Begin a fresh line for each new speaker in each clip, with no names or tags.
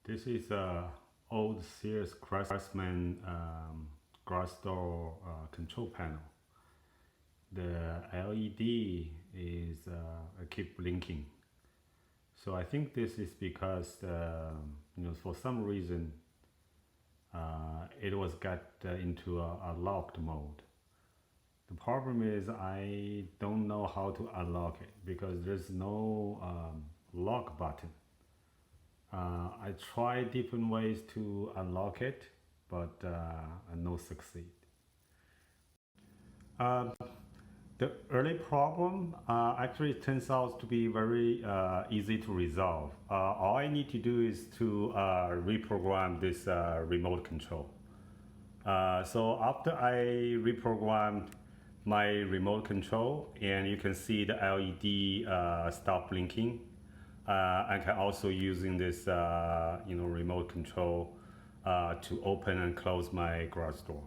This is a old Sears Crafsman glass door control panel. The LED is keep blinking. So I think this is because for some reason it was got into a locked mode. The problem is I don't know how to unlock it because there's no lock button. I tried different ways to unlock it, but no succeed. The early problem actually turns out to be very easy to resolve. All I need to do is to reprogram this remote control. So after I reprogrammed my remote control, and you can see the LED stop blinking. I can also using this remote control to open and close my garage door.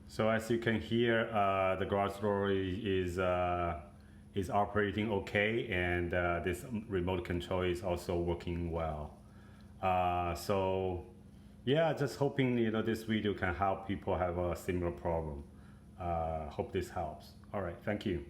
So as you can hear, the garage door is operating okay, and this remote control is also working well. So yeah, just hoping this video can help people have a similar problem. Hope this helps. All right, thank you.